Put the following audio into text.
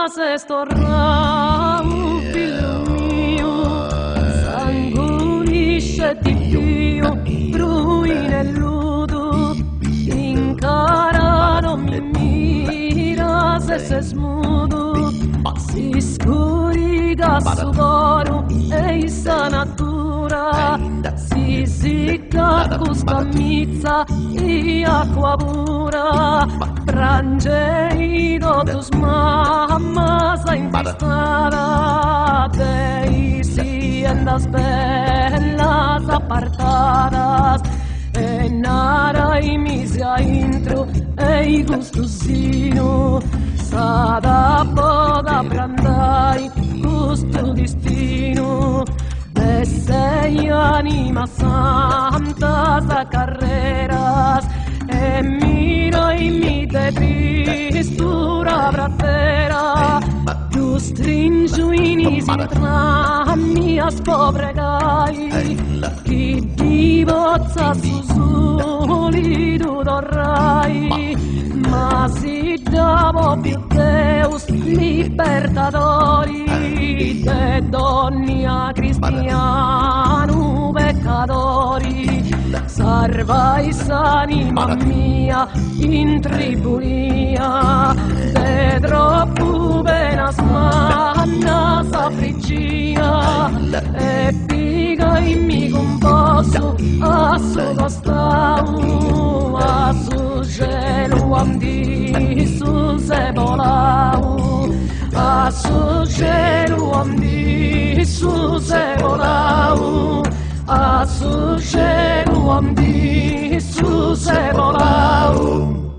se storrà un figlio mio, sanguisce di più, bruine e ludo, in cara non mi mira se smudo, si scuriga su coro e sa natura, si sicca custa mizza e acqua pura, prange i dotus mamma sa infestata, dei siendas bellas apartadas, e nara i misia intro e i gustusino, sa da poca brandai gusto destino, de sei anima santa sa carreras, e miro i mite tristura bratera, tu stringi in tra mia spopregai, chi divozza su solido dorrai, ma si davo più Deus libertatori, de donnia cristiano peccatori, salvais anima mia in tribulia, de troppo penas mannas affliggia, e pigai con posso a su costau, a su cielo andi su sepolau, a su cielo andi su sepolau, a su cielo andi su sepolau.